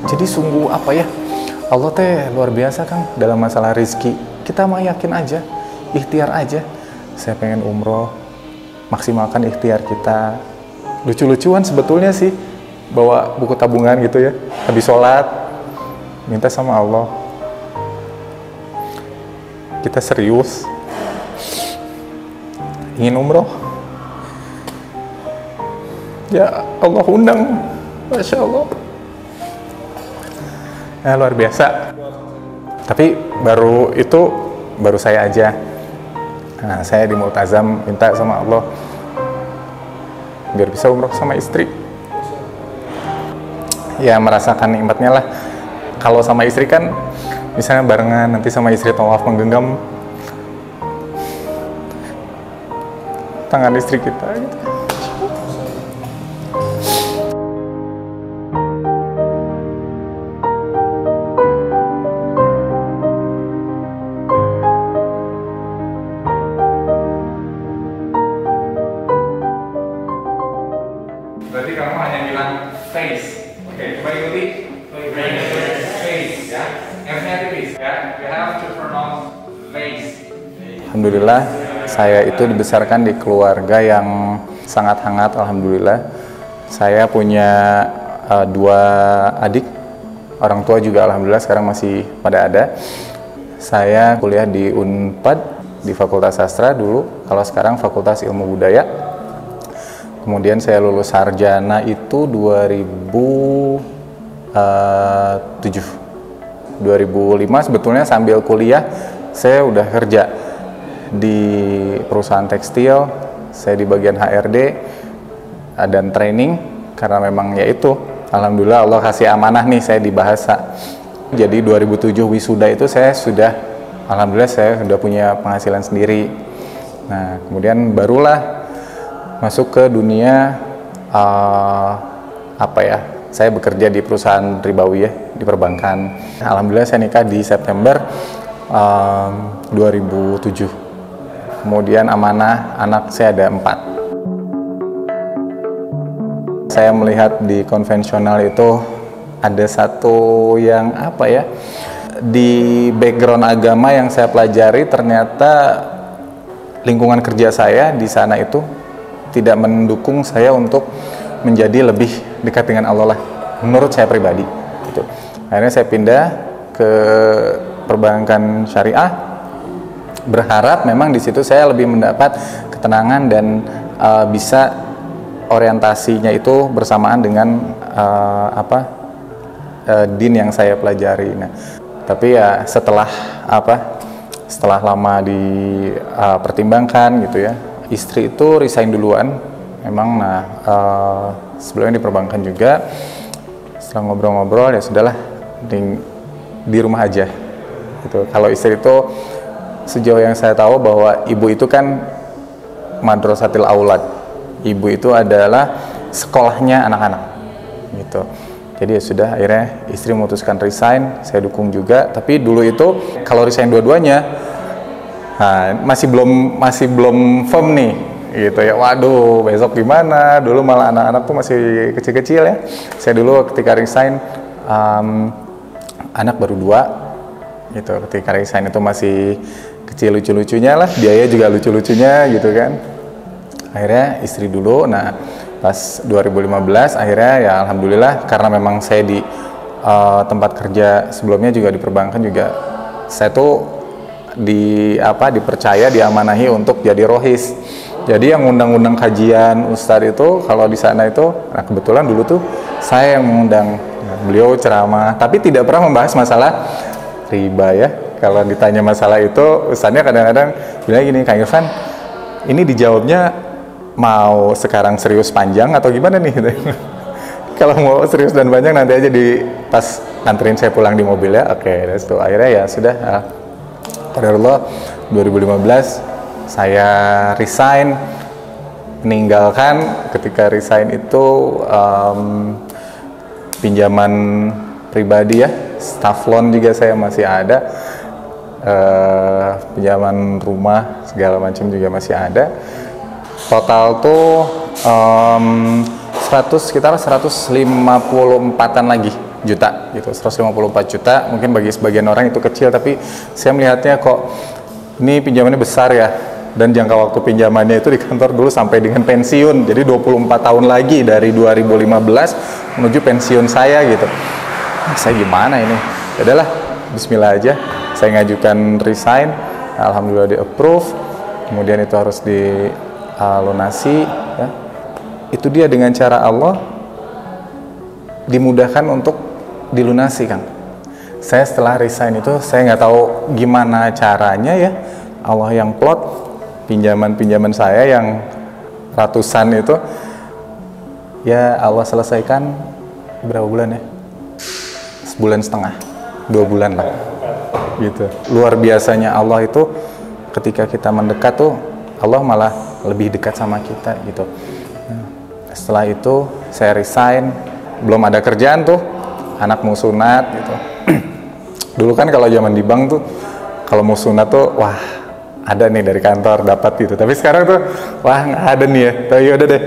Jadi sungguh apa ya, Allah teh luar biasa Kang dalam masalah rizki. Kita mah yakin aja, ikhtiar aja. Saya pengen umroh, maksimalkan ikhtiar kita. Lucu-lucuan sebetulnya sih, bawa buku tabungan gitu ya, habis sholat, minta sama Allah. Kita serius, ingin umroh. Ya Allah undang, Masya Allah. Ya, luar biasa. Tapi baru saya aja. Nah, saya di Multazam minta sama Allah biar bisa umroh sama istri. Ya merasakan nikmatnya lah. Kalau sama istri kan misalnya barengan, nanti sama istri tawaf menggenggam tangan istri kita gitu. Berarti kamu hanya bilang face. Oke, coba ikuti. Face, ya. F-nya tipis, ya. You have to pronounce face. Alhamdulillah, saya itu dibesarkan di keluarga yang sangat hangat. Alhamdulillah, saya punya 2 adik. Orang tua juga alhamdulillah sekarang masih pada ada. Saya kuliah di Unpad di Fakultas Sastra dulu. Kalau sekarang Fakultas Ilmu Budaya. Kemudian saya lulus sarjana itu 2007. 2005 sebetulnya sambil kuliah saya udah kerja di perusahaan tekstil. Saya di bagian HRD dan training karena memang ya itu alhamdulillah Allah kasih amanah nih saya di bahasa. Jadi 2007 wisuda itu saya sudah alhamdulillah saya sudah punya penghasilan sendiri. Nah, kemudian barulah masuk ke dunia saya bekerja di perusahaan ribawi ya, di perbankan. Alhamdulillah saya nikah di September 2007. Kemudian amanah anak saya ada 4. Saya melihat di konvensional itu ada satu yang di background agama yang saya pelajari, ternyata lingkungan kerja saya di sana itu tidak mendukung saya untuk menjadi lebih dekat dengan Allah lah, menurut saya pribadi gitu. Akhirnya saya pindah ke perbankan syariah, berharap memang di situ saya lebih mendapat ketenangan dan bisa orientasinya itu bersamaan dengan din yang saya pelajari. Nah, tapi ya setelah lama dipertimbangkan gitu ya, istri itu resign duluan, memang. Nah, sebelumnya di perbankan juga. Setelah ngobrol-ngobrol ya sudahlah, di rumah aja. Gitu. Kalau istri itu sejauh yang saya tahu bahwa ibu itu kan madrasatil aulad. Ibu itu adalah sekolahnya anak-anak. Gitu. Jadi ya sudah, akhirnya istri memutuskan resign, saya dukung juga. Tapi dulu itu kalau resign dua-duanya, nah, masih belum firm nih gitu ya. Waduh, besok gimana? Dulu malah anak-anak tuh masih kecil-kecil ya. Saya dulu ketika resign anak baru 2 gitu. Ketika resign itu masih kecil, lucu-lucunya lah, biaya juga lucu-lucunya gitu kan. Akhirnya istri dulu. Nah, pas 2015 akhirnya ya alhamdulillah, karena memang saya di tempat kerja sebelumnya juga di perbankan juga, saya tuh dipercaya, diamanahi untuk jadi rohis. Jadi yang undang-undang kajian Ustadz itu kalau di sana itu, nah kebetulan dulu tuh saya yang mengundang beliau ceramah, tapi tidak pernah membahas masalah riba ya. Kalau ditanya masalah itu, Ustadznya kadang-kadang bilang gini, Kang Irfan, ini dijawabnya mau sekarang serius panjang atau gimana nih? Kalau mau serius dan panjang nanti aja pas nganterin saya pulang di mobil ya. Oke, itu akhirnya ya sudah. Qadarullah 2015 saya resign, meninggalkan. Ketika resign itu pinjaman pribadi ya, staff loan juga saya masih ada, pinjaman rumah segala macam juga masih ada. Total tuh sekitar 154-an lagi juta gitu, 154 juta. Mungkin bagi sebagian orang itu kecil, tapi saya melihatnya kok ini pinjamannya besar ya. Dan jangka waktu pinjamannya itu di kantor dulu sampai dengan pensiun, jadi 24 tahun lagi dari 2015 menuju pensiun saya gitu. Saya gimana ini? Adalah bismillah aja, saya ngajukan resign, alhamdulillah di approve, kemudian itu harus dilunasi ya. Itu dia dengan cara Allah dimudahkan untuk dilunasi kan. Saya setelah resign itu saya nggak tahu gimana caranya ya, Allah yang plot pinjaman saya yang ratusan itu ya Allah selesaikan berapa bulan ya, sebulan setengah, 2 bulan lah gitu. Luar biasanya Allah itu ketika kita mendekat tuh Allah malah lebih dekat sama kita gitu. Setelah itu saya resign, belum ada kerjaan tuh, anak mau sunat gitu. Dulu kan kalau zaman di bank tuh kalau mau sunat tuh wah ada nih dari kantor dapat gitu, tapi sekarang tuh wah nggak ada nih ya. Tapi yaudah deh,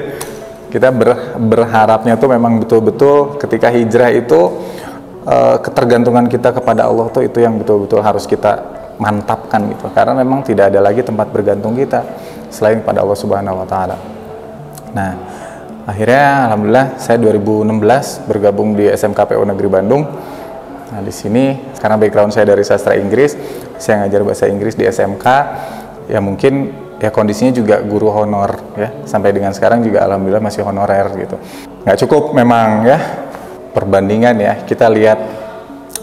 kita berharapnya tuh memang betul-betul ketika hijrah itu ketergantungan kita kepada Allah tuh itu yang betul-betul harus kita mantapkan gitu, karena memang tidak ada lagi tempat bergantung kita selain pada Allah Subhanahu Wa Taala. Nah akhirnya alhamdulillah saya 2016 bergabung di SMKPU Negeri Bandung. Nah di sini karena background saya dari sastra Inggris, saya ngajar bahasa Inggris di SMK. Ya mungkin ya kondisinya juga guru honor ya, sampai dengan sekarang juga alhamdulillah masih honorer gitu. Nggak cukup memang ya, perbandingan ya, kita lihat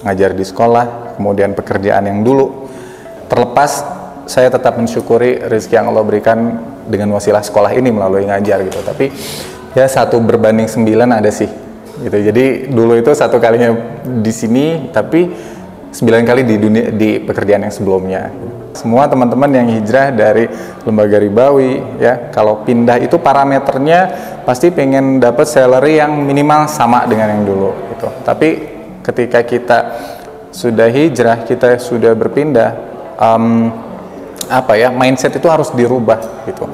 ngajar di sekolah, kemudian pekerjaan yang dulu terlepas, saya tetap mensyukuri rezeki yang Allah berikan dengan wasilah sekolah ini melalui ngajar gitu. Tapi ya 1 berbanding 9 ada sih gitu. Jadi dulu itu 1 kalinya di sini, tapi 9 kali di dunia, di pekerjaan yang sebelumnya. Semua teman-teman yang hijrah dari lembaga ribawi ya, kalau pindah itu parameternya pasti pengen dapat salary yang minimal sama dengan yang dulu gitu. Tapi ketika kita sudah hijrah, kita sudah berpindah, mindset itu harus dirubah gitu.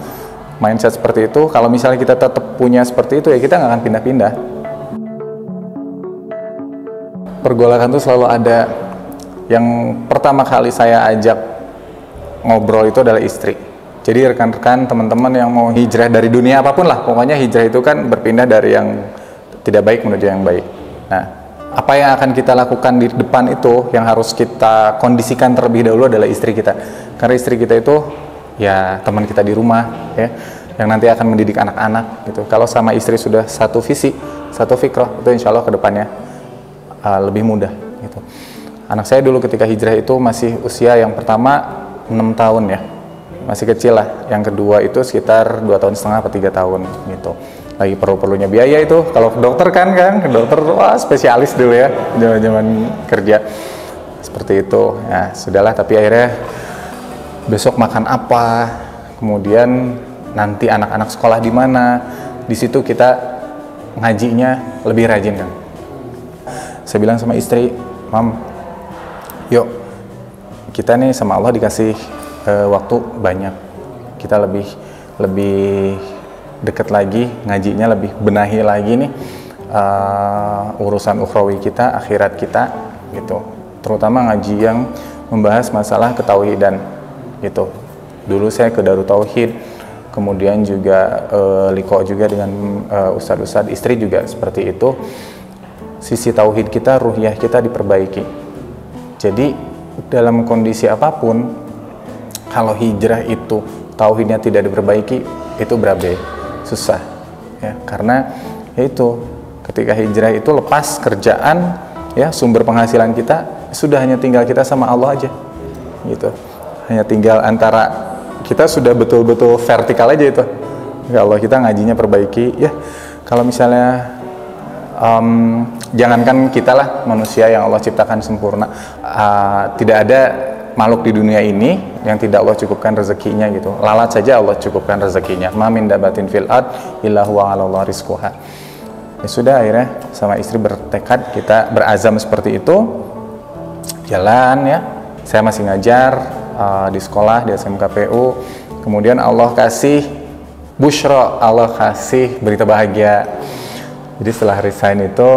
Mindset seperti itu, kalau misalnya kita tetap punya seperti itu ya kita nggak akan pindah-pindah. Pergolakan itu selalu ada. Yang pertama kali saya ajak ngobrol itu adalah istri. Jadi rekan-rekan, teman-teman yang mau hijrah dari dunia apapun lah, pokoknya hijrah itu kan berpindah dari yang tidak baik menuju yang baik. Nah, apa yang akan kita lakukan di depan itu yang harus kita kondisikan terlebih dahulu adalah istri kita. Karena istri kita itu ya teman kita di rumah ya, yang nanti akan mendidik anak-anak gitu. Kalau sama istri sudah satu visi, satu fikroh, itu insya Allah kedepannya lebih mudah gitu. Anak saya dulu ketika hijrah itu masih usia yang pertama 6 tahun ya, masih kecil lah. Yang kedua itu sekitar 2,5 tahun atau 3 tahun gitu. Lagi perlu-perlunya biaya itu, kalau ke dokter kan ke dokter wah spesialis dulu ya, zaman-zaman kerja seperti itu. Ya sudahlah, tapi akhirnya besok makan apa, kemudian nanti anak-anak sekolah di mana, di situ kita ngajinya lebih rajin kan. Saya bilang sama istri, Mam, yuk kita nih sama Allah dikasih waktu banyak, kita lebih dekat lagi ngajinya, lebih benahi lagi nih urusan ukhrawi kita, akhirat kita gitu, terutama ngaji yang membahas masalah ketauhidan gitu. Dulu saya ke Darut Tauhid, kemudian juga liko juga dengan ustadz-ustadz, istri juga seperti itu. Sisi tauhid kita, ruhiyah kita diperbaiki. Jadi dalam kondisi apapun, kalau hijrah itu tauhidnya tidak diperbaiki, itu berabe, susah ya. Karena yaitu ketika hijrah itu lepas kerjaan ya, sumber penghasilan kita sudah hanya tinggal kita sama Allah aja gitu. Hanya tinggal antara kita sudah betul-betul vertikal aja itu. Ya Allah, kita ngajinya perbaiki ya. Kalau misalnya jangankan kita lah, manusia yang Allah ciptakan sempurna, tidak ada makhluk di dunia ini yang tidak Allah cukupkan rezekinya gitu. Lalat saja Allah cukupkan rezekinya. Ma min dabatin fil ard illa huwa 'alallahi rizquha. Ya sudah, akhirnya sama istri bertekad, kita berazam seperti itu. Jalan ya. Saya masih ngajar di sekolah di SMKPU. Kemudian Allah kasih busyra, Allah kasih berita bahagia. Jadi setelah resign itu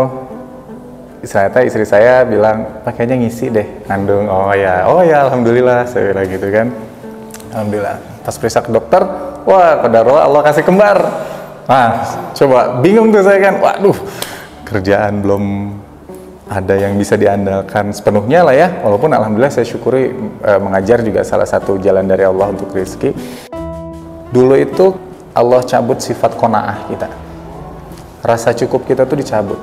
ternyata istri saya bilang, pakainya ngisi deh, kandung. Oh ya, alhamdulillah, saya bilang gitu kan. Alhamdulillah. Pas periksa ke dokter, wah qadarullah Allah kasih kembar. Nah, coba bingung tuh saya kan, waduh, kerjaan belum ada yang bisa diandalkan sepenuhnya lah ya. Walaupun alhamdulillah saya syukuri mengajar juga salah satu jalan dari Allah untuk rezeki. Dulu itu Allah cabut sifat qanaah kita. Rasa cukup kita tuh dicabut.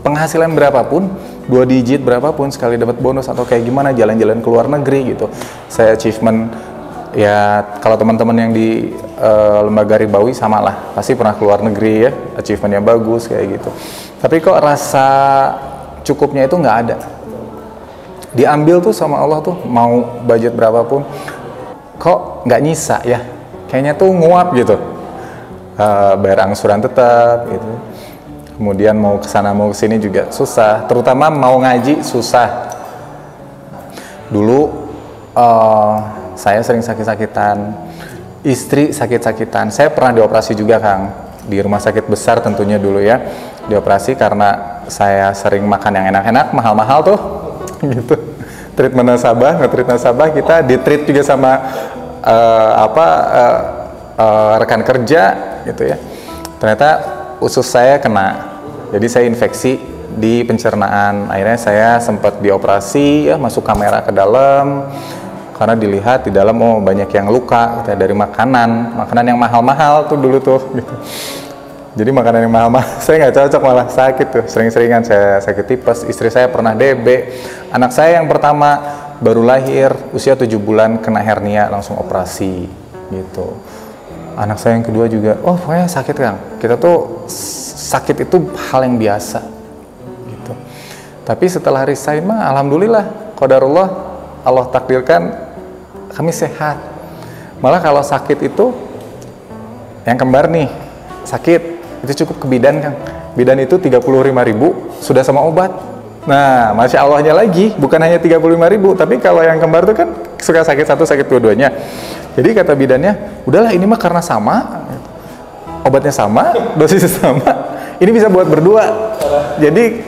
Penghasilan berapapun, 2 digit berapapun, sekali dapat bonus atau kayak gimana, jalan-jalan ke luar negeri gitu. Saya achievement, ya kalau teman-teman yang di lembaga ribawi sama lah, pasti pernah ke luar negeri ya, achievementnya bagus kayak gitu. Tapi kok rasa cukupnya itu nggak ada. Diambil tuh sama Allah tuh, mau budget berapapun, kok nggak nyisa ya, kayaknya tuh nguap gitu. Bayar angsuran tetap gitu. Kemudian mau ke sana mau ke sini juga susah, terutama mau ngaji susah. Dulu saya sering sakit-sakitan, istri sakit-sakitan. Saya pernah dioperasi juga Kang, di rumah sakit besar tentunya dulu ya. Dioperasi karena saya sering makan yang enak-enak, mahal-mahal tuh gitu. Treatment nasabah, nge-treat nasabah, kita di-treat juga sama rekan kerja gitu ya. Ternyata usus saya kena, jadi saya infeksi di pencernaan. Akhirnya saya sempat dioperasi ya, masuk kamera ke dalam karena dilihat di dalam banyak yang luka dari makanan yang mahal-mahal tuh dulu tuh gitu. Jadi makanan yang mahal-mahal saya nggak cocok, malah sakit tuh, sering-seringan saya sakit tipes. Istri saya pernah DB, anak saya yang pertama baru lahir usia 7 bulan kena hernia, langsung operasi gitu. Anak saya yang kedua juga, pokoknya sakit Kang. Kita tuh sakit itu hal yang biasa gitu. Tapi setelah resign mah alhamdulillah, qadarullah, Allah takdirkan kami sehat. Malah kalau sakit itu, yang kembar nih sakit, itu cukup ke bidan Kang. Bidan itu 35.000 sudah sama obat. Nah, Masya Allahnya lagi, bukan hanya 35.000, tapi kalau yang kembar itu kan suka sakit satu, sakit dua-duanya. Jadi kata bidannya, udahlah ini mah karena sama, obatnya sama, dosisnya sama, ini bisa buat berdua. Jadi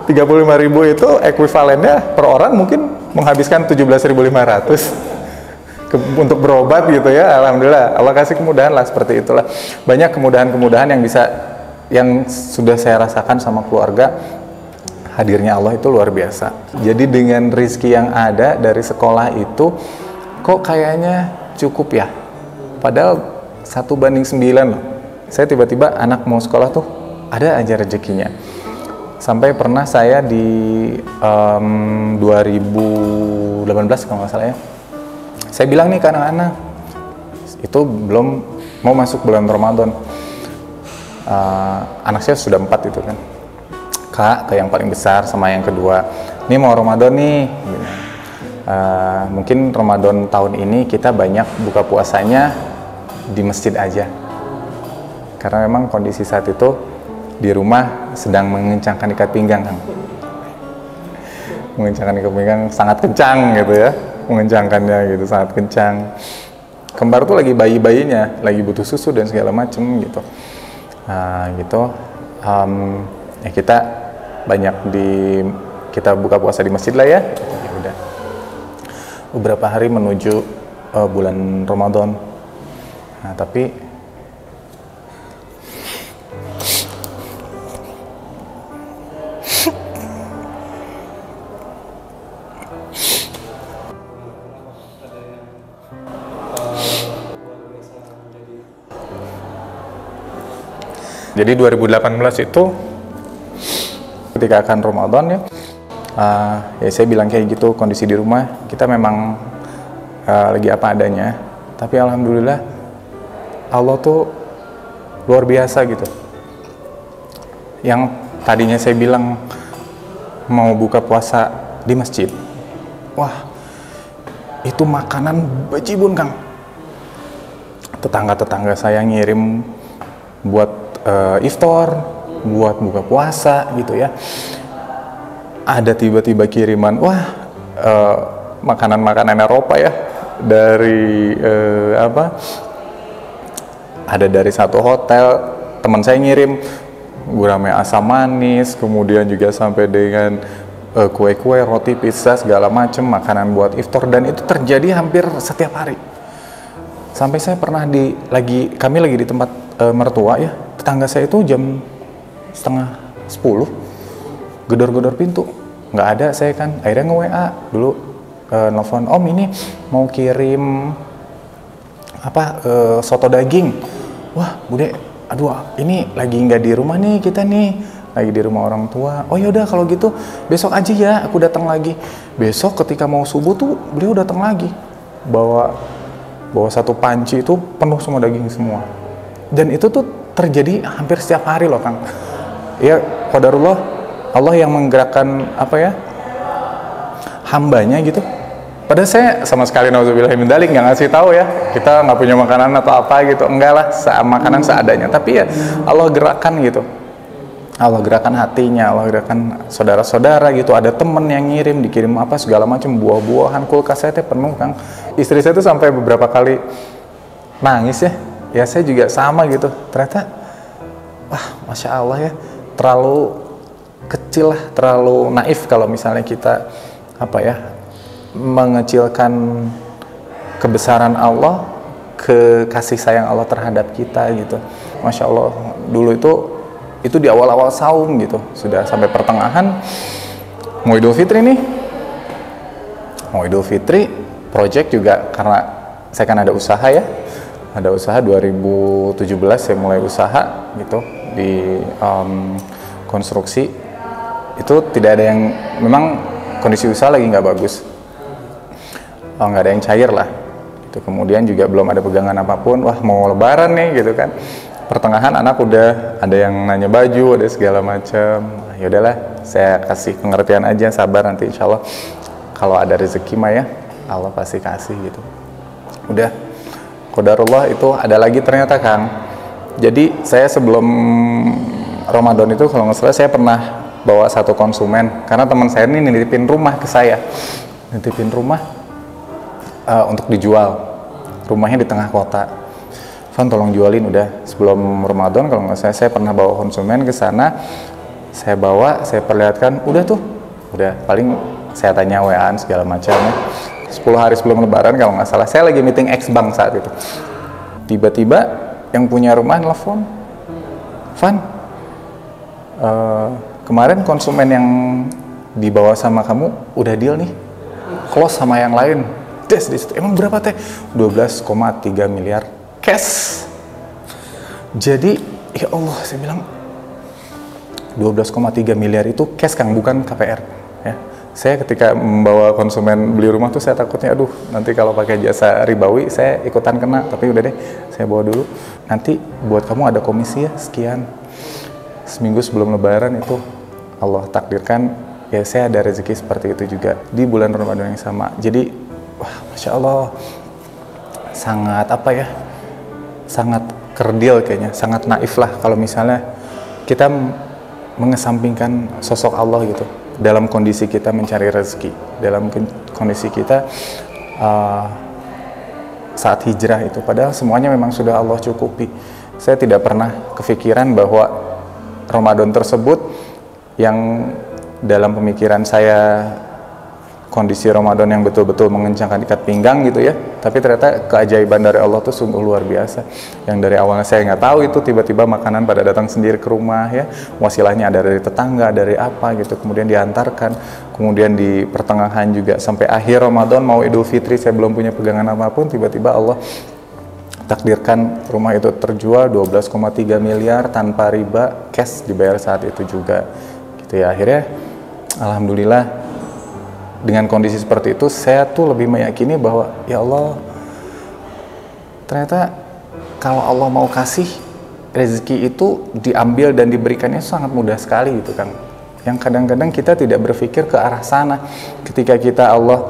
35.000 itu ekuivalennya per orang mungkin menghabiskan 17.500 untuk berobat gitu ya. Alhamdulillah, Allah kasih kemudahan lah, seperti itulah. Banyak kemudahan-kemudahan yang sudah saya rasakan sama keluarga. Hadirnya Allah itu luar biasa. Jadi dengan rezeki yang ada dari sekolah itu, kok kayaknya cukup ya, padahal 1:9 loh. Saya tiba-tiba anak mau sekolah tuh ada aja rezekinya. Sampai pernah saya di 2018 kalau nggak salah ya, saya bilang nih ke anak-anak, itu belum mau masuk bulan Ramadan, anak saya sudah 4 itu kan, Kak, ke yang paling besar sama yang kedua, ini mau Ramadan nih gitu. Mungkin Ramadan tahun ini kita banyak buka puasanya di masjid aja, karena memang kondisi saat itu di rumah sedang mengencangkan ikat pinggang Kang. Mengencangkan ikat pinggang sangat kencang gitu ya, mengencangkannya gitu sangat kencang. Kembar tuh lagi bayi-bayinya, lagi butuh susu dan segala macem gitu. Ya kita banyak kita buka puasa di masjid lah ya. Ya udah. Beberapa hari menuju bulan Ramadan. Nah, tapi jadi 2018 itu ketika akan Ramadan ya, ya saya bilang kayak gitu, kondisi di rumah kita memang lagi apa adanya, tapi alhamdulillah Allah tuh luar biasa gitu. Yang tadinya saya bilang mau buka puasa di masjid, wah itu makanan bejibun Kang. Tetangga-tetangga saya ngirim buat iftar, buat buka puasa gitu ya. Ada tiba-tiba kiriman, makanan-makanan Eropa ya, dari ada dari satu hotel, teman saya ngirim gurame asam manis, kemudian juga sampai dengan kue-kue, roti, pizza, segala macam makanan buat iftar, dan itu terjadi hampir setiap hari. Sampai saya pernah kami lagi di tempat mertua ya, tetangga saya itu jam setengah 10 gedor-gedor pintu, nggak ada. Saya kan akhirnya nge-WA dulu, nelfon, "Om, ini mau kirim soto daging." "Wah, Bude, aduh ini lagi nggak di rumah nih, kita nih lagi di rumah orang tua." "Oh yaudah kalau gitu besok aja ya, aku datang lagi." Besok ketika mau subuh tuh beliau datang lagi, bawa satu panci itu penuh semua daging semua. Dan itu tuh terjadi hampir setiap hari loh Kang. Ya qadarullah, Allah yang menggerakkan hambanya gitu. Padahal saya sama sekali nauzubillah min dzalik nggak ngasih tahu ya, kita nggak punya makanan atau apa gitu, enggak lah, makanan seadanya. Tapi ya Allah gerakkan gitu, Allah gerakan hatinya, Allah gerakan saudara-saudara gitu. Ada temen yang dikirim segala macam, buah-buahan, kulkas saya penuh Kang. Istri saya tuh sampai beberapa kali nangis ya. Ya saya juga sama gitu. Ternyata, wah Masya Allah ya, terlalu kecil lah, terlalu naif kalau misalnya kita mengecilkan kebesaran Allah, kasih sayang Allah terhadap kita gitu. Masya Allah, dulu itu di awal-awal saum gitu, sudah sampai pertengahan mau Idul Fitri nih, project juga, karena saya kan ada usaha 2017 saya mulai usaha gitu di konstruksi. Itu tidak ada yang, memang kondisi usaha lagi nggak bagus, nggak ada yang cair lah gitu. Kemudian juga belum ada pegangan apapun, wah mau lebaran nih gitu kan. Pertengahan anak udah ada yang nanya baju, ada segala macam. Ya udahlah, saya kasih pengertian aja, sabar, nanti insya Allah kalau ada rezeki mah ya Allah pasti kasih gitu. Udah, qadarullah. Itu ada lagi ternyata Kang. Jadi saya sebelum Ramadan itu kalau nggak salah saya pernah bawa satu konsumen, karena teman saya ini nitipin rumah ke saya, untuk dijual. Rumahnya di tengah kota. Van, tolong jualin udah sebelum Ramadan. Kalau nggak saya pernah bawa konsumen ke sana, saya perlihatkan, udah paling saya tanya WA-an segala macam. 10 hari sebelum Lebaran kalau nggak salah, saya lagi meeting ex-bank saat itu. Tiba-tiba yang punya rumah nelfon, "Van, kemarin konsumen yang dibawa sama kamu udah deal nih, close sama yang lain." Emang berapa teh? 12,3 miliar cash. Jadi ya Allah, saya bilang 12,3 miliar itu cash Kang, bukan KPR ya. Saya ketika membawa konsumen beli rumah tuh saya takutnya, aduh nanti kalau pakai jasa ribawi saya ikutan kena. Tapi udah deh, saya bawa dulu, nanti buat kamu ada komisi ya sekian. Seminggu sebelum Lebaran itu Allah takdirkan ya, saya ada rezeki seperti itu juga di bulan Ramadan yang sama. Jadi wah Masya Allah, sangat sangat kerdil kayaknya, sangat naif lah kalau misalnya kita mengesampingkan sosok Allah gitu dalam kondisi kita mencari rezeki, dalam kondisi kita saat hijrah itu. Padahal semuanya memang sudah Allah cukupi. Saya tidak pernah kepikiran bahwa Ramadan tersebut yang dalam pemikiran saya kondisi Ramadan yang betul-betul mengencangkan ikat pinggang gitu ya, tapi ternyata keajaiban dari Allah tuh sungguh luar biasa. Yang dari awalnya saya nggak tahu itu, tiba-tiba makanan pada datang sendiri ke rumah ya, wasilahnya ada dari tetangga, dari apa gitu, kemudian diantarkan. Kemudian di pertengahan juga sampai akhir Ramadan mau Idul Fitri, saya belum punya pegangan apapun, tiba-tiba Allah takdirkan rumah itu terjual 12,3 miliar tanpa riba, cash dibayar saat itu juga gitu ya. Akhirnya alhamdulillah, dengan kondisi seperti itu saya tuh lebih meyakini bahwa ya Allah, ternyata kalau Allah mau kasih rezeki itu diambil dan diberikannya sangat mudah sekali gitu Kang. Yang kadang-kadang kita tidak berpikir ke arah sana. Ketika kita Allah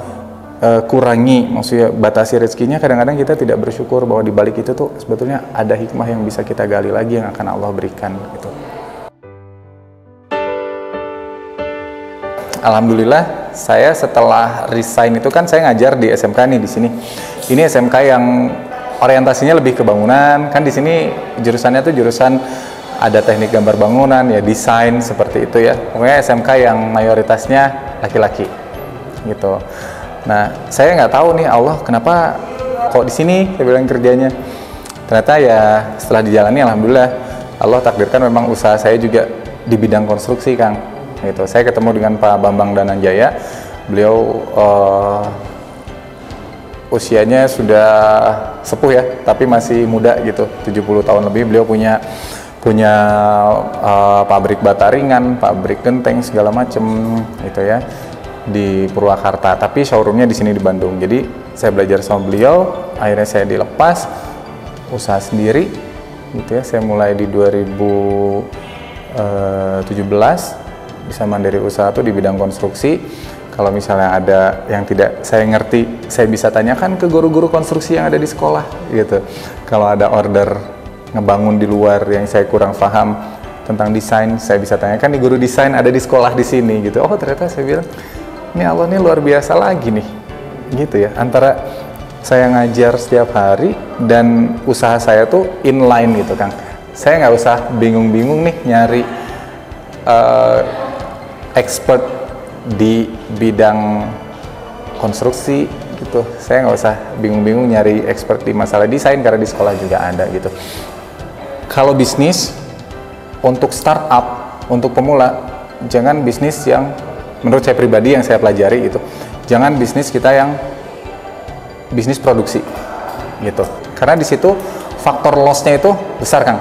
kurangi, maksudnya batasi rezekinya, kadang-kadang kita tidak bersyukur bahwa di balik itu tuh sebetulnya ada hikmah yang bisa kita gali lagi yang akan Allah berikan gitu. Alhamdulillah, saya setelah resign itu kan saya ngajar di SMK nih di sini. Ini SMK yang orientasinya lebih ke bangunan, kan di sini jurusannya tuh jurusan ada teknik gambar bangunan, ya desain seperti itu ya. Pokoknya SMK yang mayoritasnya laki-laki gitu. Nah, saya nggak tahu nih Allah kenapa kok di sini saya bilang kerjanya. Ternyata ya setelah dijalani alhamdulillah Allah takdirkan memang usaha saya juga di bidang konstruksi, Kang. Gitu. Saya ketemu dengan Pak Bambang Dananjaya. Beliau usianya sudah sepuh ya, tapi masih muda gitu, 70 tahun lebih. Beliau punya pabrik bata ringan, pabrik genteng segala macem gitu ya di Purwakarta, tapi showroomnya di sini di Bandung. Jadi saya belajar sama beliau, akhirnya saya dilepas usaha sendiri gitu ya. Saya mulai di 2017 bisa mandiri usaha tuh di bidang konstruksi. Kalau misalnya ada yang tidak saya ngerti, saya bisa tanyakan ke guru-guru konstruksi yang ada di sekolah gitu. Kalau ada order ngebangun di luar yang saya kurang paham tentang desain, saya bisa tanyakan di guru desain ada di sekolah di sini gitu. Oh ternyata saya bilang, ini Allah nih luar biasa lagi nih gitu ya. Antara saya ngajar setiap hari dan usaha saya tuh inline gitu, Kang. Saya nggak usah bingung-bingung nih nyari expert di bidang konstruksi gitu. Saya nggak usah bingung-bingung nyari expert di masalah desain karena di sekolah juga ada gitu. Kalau bisnis untuk startup, untuk pemula, jangan bisnis yang menurut saya pribadi yang saya pelajari itu, jangan bisnis kita yang bisnis produksi gitu. Karena di situ faktor loss-nya itu besar, Kang.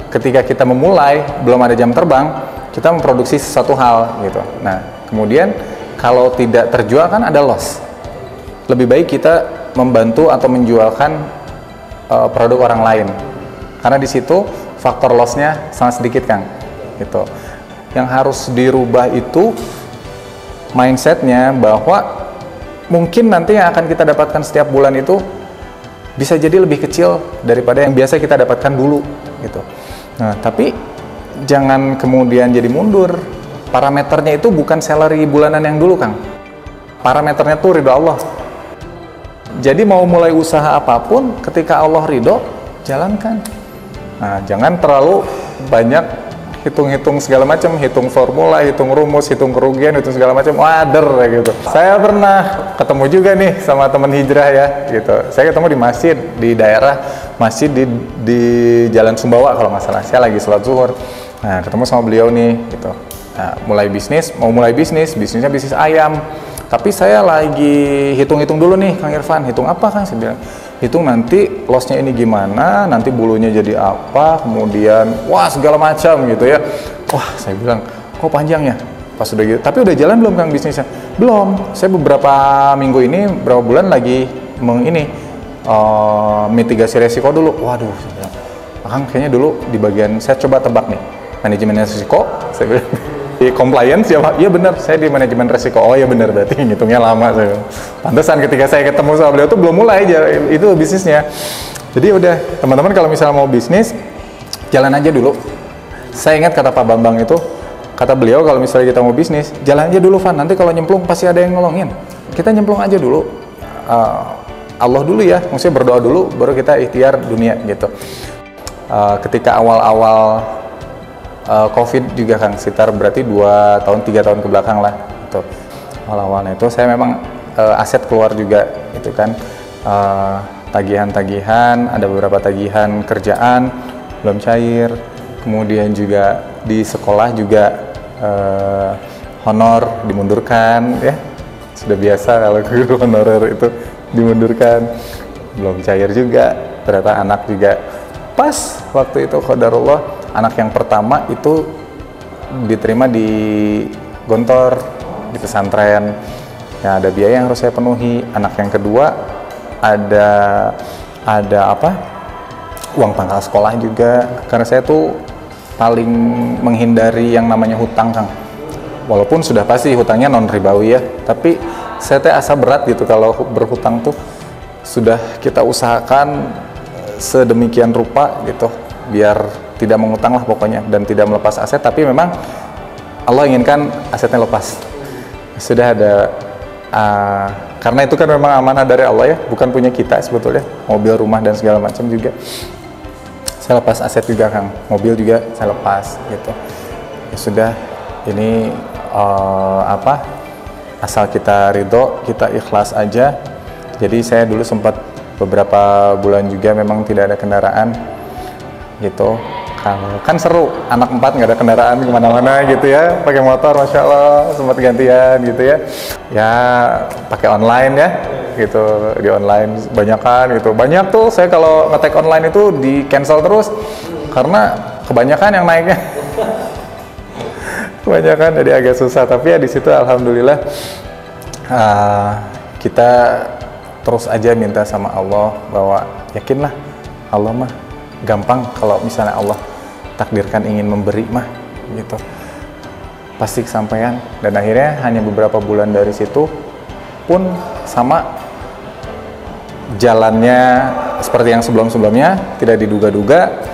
Ketika kita memulai belum ada jam terbang, kita memproduksi sesuatu hal gitu. Nah, kemudian kalau tidak terjual kan ada loss. Lebih baik kita membantu atau menjualkan produk orang lain. Karena di situ faktor loss-nya sangat sedikit, Kang. Gitu. Yang harus dirubah itu mindset-nya bahwa mungkin nanti yang akan kita dapatkan setiap bulan itu bisa jadi lebih kecil daripada yang biasa kita dapatkan dulu gitu. Nah, tapi jangan kemudian jadi mundur. Parameternya itu bukan salary bulanan yang dulu, Kang. Parameternya tuh ridho Allah. Jadi mau mulai usaha apapun, ketika Allah ridho, jalankan. Nah, jangan terlalu banyak hitung-hitung segala macam, hitung formula, hitung rumus, hitung kerugian, hitung segala macam, wader gitu. Saya pernah ketemu juga nih sama teman hijrah ya, gitu. Saya ketemu di masjid di daerah masjid di Jalan Sumbawa kalau nggak salah. Saya lagi sholat zuhur. Nah, ketemu sama beliau nih, gitu. Nah, mau mulai bisnisnya bisnis ayam. Tapi saya lagi hitung-hitung dulu nih, Kang Irfan. Hitung apa, Kang? Saya bilang, hitung nanti lossnya ini gimana, nanti bulunya jadi apa, kemudian wah segala macam gitu ya. Wah, saya bilang, kok panjang ya? Pas udah gitu, tapi udah jalan belum, Kang, bisnisnya? Belum. Saya beberapa minggu ini, beberapa bulan lagi mitigasi resiko dulu. Waduh, saya bilang, Kang, kayaknya dulu di bagian, saya coba tebak nih, manajemen resiko, saya bilang, di compliance ya Pak, iya benar, saya di manajemen resiko. Oh ya benar, berarti ngitungnya lama saya. Pantesan ketika saya ketemu sama beliau tuh belum mulai aja itu bisnisnya. Jadi udah, teman-teman kalau misalnya mau bisnis, jalan aja dulu. Saya ingat kata Pak Bambang itu, kata beliau kalau misalnya kita mau bisnis, jalan aja dulu, Van. Nanti kalau nyemplung pasti ada yang nolongin. Kita nyemplung aja dulu. Allah dulu ya, maksudnya berdoa dulu, baru kita ikhtiar dunia gitu. Ketika awal-awal COVID juga, Kang, sekitar berarti 2 tahun 3 tahun ke belakang lah gitu. Awal-awalnya itu saya memang aset keluar juga itu kan, tagihan-tagihan, ada beberapa tagihan kerjaan belum cair, kemudian juga di sekolah juga honor dimundurkan ya, sudah biasa kalau guru honorer itu dimundurkan, belum cair juga. Ternyata anak juga pas waktu itu qadarullah, anak yang pertama itu diterima di Gontor, di pesantren. Ya, ada biaya yang harus saya penuhi. Anak yang kedua ada uang pangkal sekolah juga. Karena saya tuh paling menghindari yang namanya hutang, Kang. Walaupun sudah pasti hutangnya non ribawi ya, tapi saya teh asa berat gitu kalau berhutang tuh. Sudah kita usahakan sedemikian rupa gitu, biar tidak mengutang lah pokoknya dan tidak melepas aset, tapi memang Allah inginkan asetnya lepas. Sudah ada karena itu kan memang amanah dari Allah ya, bukan punya kita sebetulnya, mobil, rumah dan segala macam juga. Saya lepas aset juga Kang, mobil juga saya lepas gitu. Ya sudah, ini asal kita ridho, kita ikhlas aja. Jadi saya dulu sempat beberapa bulan juga memang tidak ada kendaraan gitu. Kan seru, anak 4 nggak ada kendaraan kemana-mana gitu ya, pakai motor, masya Allah, sempat gantian gitu ya. Ya pakai online ya, gitu, di online banyak tuh. Saya kalau ngetek online itu di cancel terus karena kebanyakan yang naiknya. Kebanyakan, jadi agak susah. Tapi ya di situ alhamdulillah kita terus aja minta sama Allah bahwa yakinlah Allah mah gampang kalau misalnya Allah takdirkan ingin memberi mah gitu, pasti kesampaian. Dan akhirnya hanya beberapa bulan dari situ pun sama jalannya seperti yang sebelumnya, tidak diduga-duga.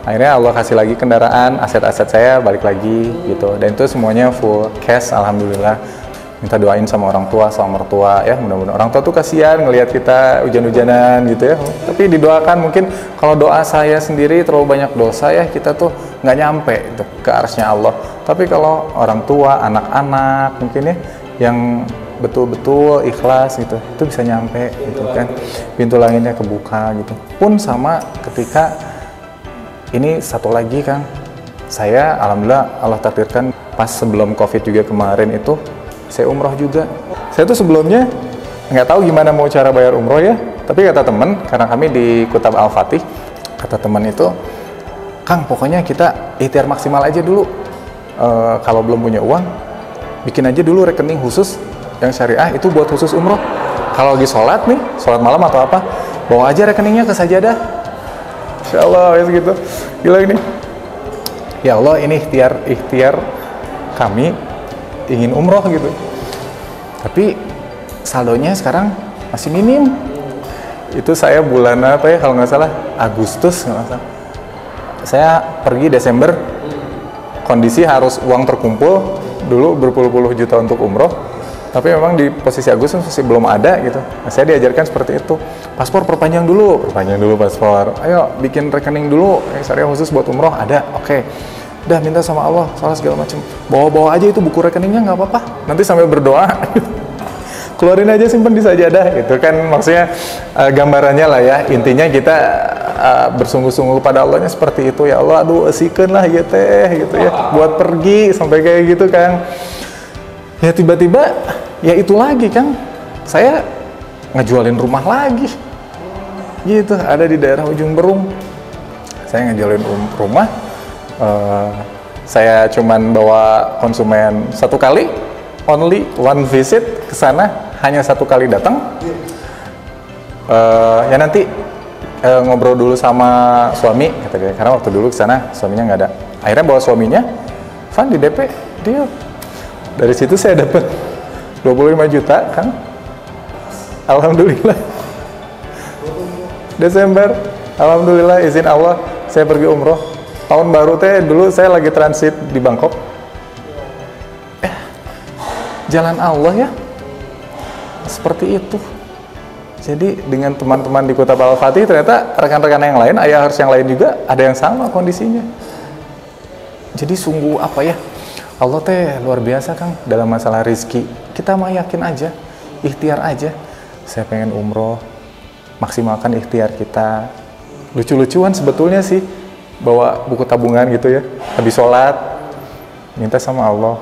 Akhirnya Allah kasih lagi kendaraan, aset-aset saya balik lagi gitu, dan itu semuanya full cash alhamdulillah. Minta doain sama orang tua, sama mertua ya, mudah-mudahan. Orang tua tuh kasihan ngelihat kita hujan-hujanan gitu ya, tapi didoakan. Mungkin kalau doa saya sendiri terlalu banyak dosa ya, kita tuh nggak nyampe gitu, ke arsy Allah. Tapi kalau orang tua, anak-anak mungkin ya, yang betul-betul ikhlas gitu, itu bisa nyampe gitu kan, pintu langitnya kebuka gitu. Pun sama ketika ini satu lagi Kang, saya alhamdulillah Allah takdirkan pas sebelum COVID juga kemarin itu saya umroh juga. Saya tuh sebelumnya nggak tahu gimana mau cara bayar umroh ya, tapi kata teman, karena kami di Kutab Al-Fatih, kata teman itu, Kang pokoknya kita ikhtiar maksimal aja dulu. Kalau belum punya uang, bikin aja dulu rekening khusus yang syariah itu buat khusus umroh. Kalau lagi sholat nih, sholat malam atau apa, bawa aja rekeningnya ke sajadah. Insya Allah ya segitu. Gila ini. Ya Allah, ini ikhtiar kami ingin umroh gitu, tapi saldonya sekarang masih minim. Itu saya bulan apa ya kalau nggak salah, Agustus nggak salah. Saya pergi Desember, kondisi harus uang terkumpul dulu berpuluh-puluh juta untuk umroh, tapi memang di posisi Agustus masih belum ada gitu. Nah, saya diajarkan seperti itu, paspor perpanjang dulu paspor, ayo bikin rekening dulu, syariah khusus buat umroh ada, oke. Udah minta sama Allah, salah segala macam. Bawa-bawa aja itu buku rekeningnya, nggak apa-apa. Nanti sambil berdoa, keluarin aja, simpen di sajadah. Itu kan maksudnya gambarannya lah ya. Intinya kita bersungguh-sungguh pada Allahnya seperti itu. Ya Allah, aduh asikeun lah ya teh, gitu ya. Buat pergi sampai kayak gitu Kang. Ya tiba-tiba, ya itu lagi Kang. Saya ngejualin rumah lagi. Gitu, ada di daerah Ujung Berung. Saya ngejualin rumah. Saya cuman bawa konsumen satu kali, only one visit ke sana, hanya satu kali datang. Ya nanti ngobrol dulu sama suami, kata dia, karena waktu dulu ke sana suaminya nggak ada. Akhirnya bawa suaminya, Van di DP, deal. Dari situ saya dapat 25 juta kan, alhamdulillah. Desember, alhamdulillah izin Allah saya pergi umroh. Tahun baru teh dulu saya lagi transit di Bangkok. Jalan Allah ya, seperti itu. Jadi dengan teman-teman di Kutab Al-Fatih, ternyata rekan-rekan yang lain, ayah harus yang lain juga ada yang sama kondisinya. Jadi sungguh apa ya, Allah teh luar biasa Kang dalam masalah rizki. Kita mah yakin aja, ikhtiar aja. Saya pengen umroh, maksimalkan ikhtiar kita. Lucu-lucuan sebetulnya sih, bawa buku tabungan gitu ya, habis sholat minta sama Allah,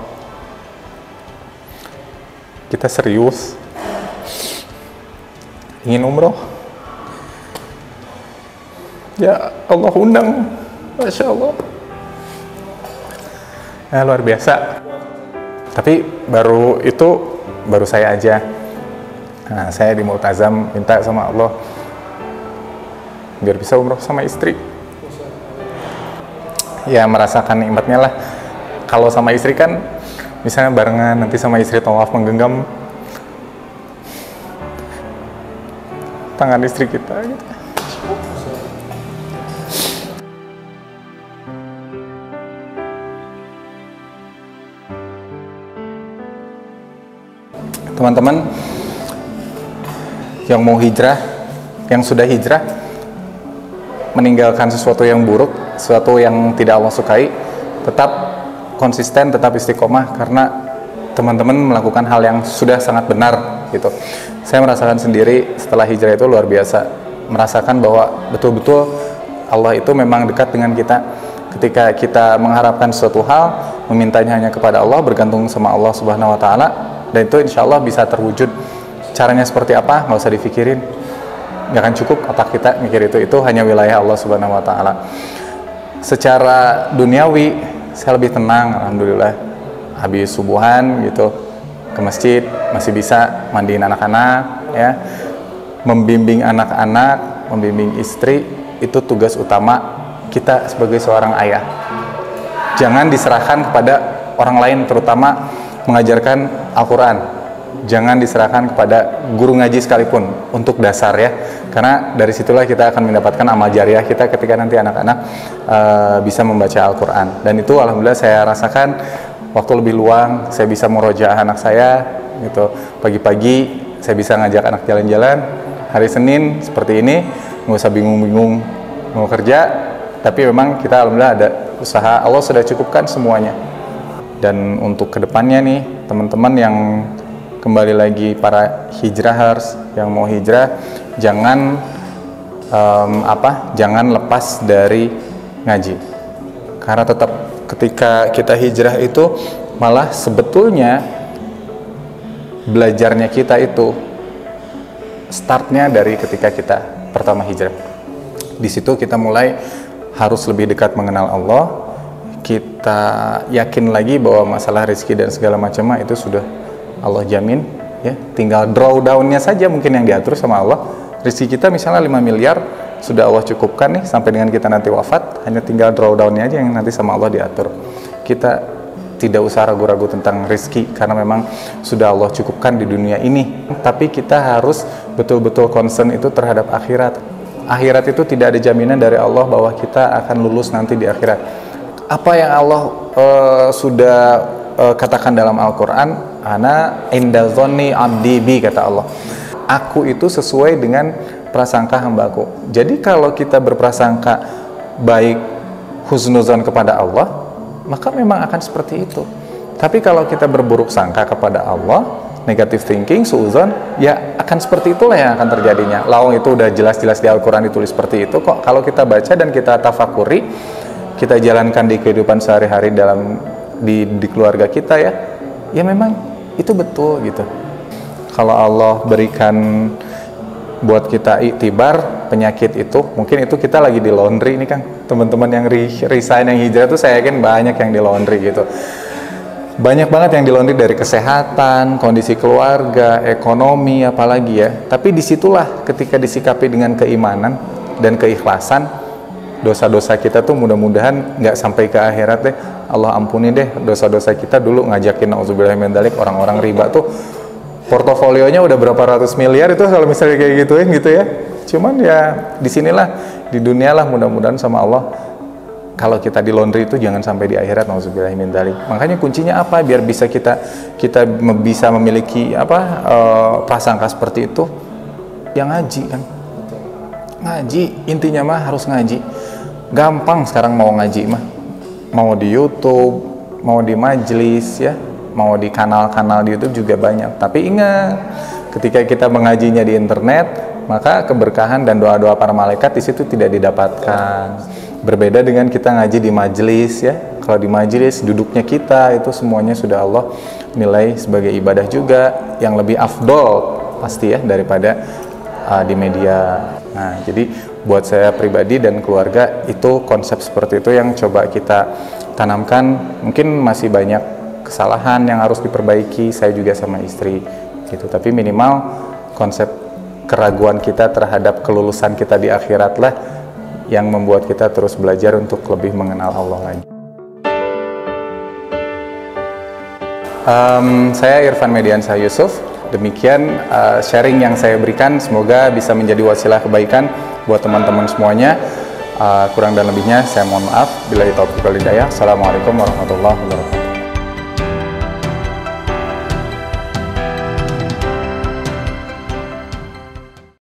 kita serius ingin umroh, ya Allah undang, Masya Allah ya, luar biasa. Tapi baru saya aja. Nah, saya di Multazam minta sama Allah biar bisa umroh sama istri. Ya merasakan nikmatnya lah. Kalau sama istri kan misalnya barengan, nanti sama istri tawaf menggenggam tangan istri kita gitu. Teman-teman yang mau hijrah, yang sudah hijrah, meninggalkan sesuatu yang buruk, sesuatu yang tidak Allah sukai, tetap konsisten, tetap istiqomah, karena teman-teman melakukan hal yang sudah sangat benar gitu. Saya merasakan sendiri setelah hijrah itu luar biasa, merasakan bahwa betul-betul Allah itu memang dekat dengan kita. Ketika kita mengharapkan suatu hal, memintanya hanya kepada Allah, bergantung sama Allah Subhanahu wa Ta'ala, dan itu insya Allah bisa terwujud. Caranya seperti apa? Nggak usah dipikirin, nggak akan cukup otak kita mikir itu hanya wilayah Allah Subhanahu wa Ta'ala. Secara duniawi saya lebih tenang, alhamdulillah. Habis subuhan gitu ke masjid masih bisa mandiin anak-anak ya, membimbing anak-anak, membimbing istri, itu tugas utama kita sebagai seorang ayah. Jangan diserahkan kepada orang lain, terutama mengajarkan Al-Quran. Jangan diserahkan kepada guru ngaji sekalipun untuk dasar ya, karena dari situlah kita akan mendapatkan amal jariah kita ketika nanti anak-anak bisa membaca Al-Quran. Dan itu alhamdulillah saya rasakan waktu lebih luang, saya bisa murojaah anak saya gitu. Pagi-pagi saya bisa ngajak anak jalan-jalan. Hari Senin seperti ini, nggak usah bingung-bingung mau kerja, tapi memang kita alhamdulillah ada usaha, Allah sudah cukupkan semuanya. Dan untuk kedepannya nih teman-teman yang kembali lagi para hijrahers yang mau hijrah, jangan jangan lepas dari ngaji, karena tetap ketika kita hijrah itu malah sebetulnya belajarnya kita itu startnya dari ketika kita pertama hijrah. Di situ kita mulai harus lebih dekat mengenal Allah, kita yakin lagi bahwa masalah rezeki dan segala macamnya itu sudah Allah jamin ya, tinggal drawdownnya saja mungkin yang diatur sama Allah. Rezeki kita misalnya 5 miliar sudah Allah cukupkan nih sampai dengan kita nanti wafat, hanya tinggal drawdownnya aja yang nanti sama Allah diatur. Kita tidak usah ragu-ragu tentang rezeki karena memang sudah Allah cukupkan di dunia ini, tapi kita harus betul-betul concern itu terhadap akhirat. Akhirat itu tidak ada jaminan dari Allah bahwa kita akan lulus nanti di akhirat. Apa yang Allah sudah katakan dalam Al-Quran, ana inda dzanni abdi bi, kata Allah, aku itu sesuai dengan prasangka hambaku. Jadi kalau kita berprasangka baik, husnuzon kepada Allah, maka memang akan seperti itu. Tapi kalau kita berburuk sangka kepada Allah, negative thinking, suuzon, ya akan seperti itulah yang akan terjadinya. Lawang itu udah jelas-jelas di Al-Quran ditulis seperti itu kok. Kalau kita baca dan kita tafakuri, kita jalankan di kehidupan sehari-hari di keluarga kita ya memang itu betul gitu. Kalau Allah berikan buat kita iktibar penyakit itu, mungkin itu kita lagi di laundry ini kan, teman-teman yang resign, yang hijrah tuh saya yakin banyak yang di laundry gitu. Banyak banget yang di laundry dari kesehatan, kondisi keluarga, ekonomi, apalagi ya. Tapi disitulah ketika disikapi dengan keimanan dan keikhlasan, dosa-dosa kita tuh mudah-mudahan nggak sampai ke akhirat deh. Allah ampuni deh dosa-dosa kita dulu ngajakin nauzubillah min dzalik orang-orang riba tuh. Portofolionya udah berapa ratus miliar itu kalau misalnya kayak gituin gitu ya. Cuman ya disinilah, di dunia lah mudah-mudahan sama Allah. Kalau kita di laundry itu jangan sampai di akhirat, nauzubillah min dzalik. Makanya kuncinya apa biar bisa kita bisa memiliki prasangka seperti itu? Yang ngaji kan. Ngaji, intinya mah harus ngaji. Gampang sekarang mau ngaji mah. Mau di YouTube, mau di majelis ya, mau di kanal-kanal di YouTube juga banyak. Tapi ingat, ketika kita mengajinya di internet, maka keberkahan dan doa-doa para malaikat di situ tidak didapatkan. Berbeda dengan kita ngaji di majelis ya. Kalau di majelis duduknya kita itu semuanya sudah Allah nilai sebagai ibadah juga yang lebih afdol pasti ya daripada di media. Nah, jadi buat saya pribadi dan keluarga itu konsep seperti itu yang coba kita tanamkan. Mungkin masih banyak kesalahan yang harus diperbaiki, saya juga sama istri gitu. Tapi minimal konsep keraguan kita terhadap kelulusan kita di akhirat lah yang membuat kita terus belajar untuk lebih mengenal Allah lagi. Saya Irfan Mediansyah Yusuf. Demikian sharing yang saya berikan, semoga bisa menjadi wasilah kebaikan buat teman-teman semuanya. Kurang dan lebihnya saya mohon maaf. Billahi taufiq wal hidayah. Assalamualaikum warahmatullahi wabarakatuh.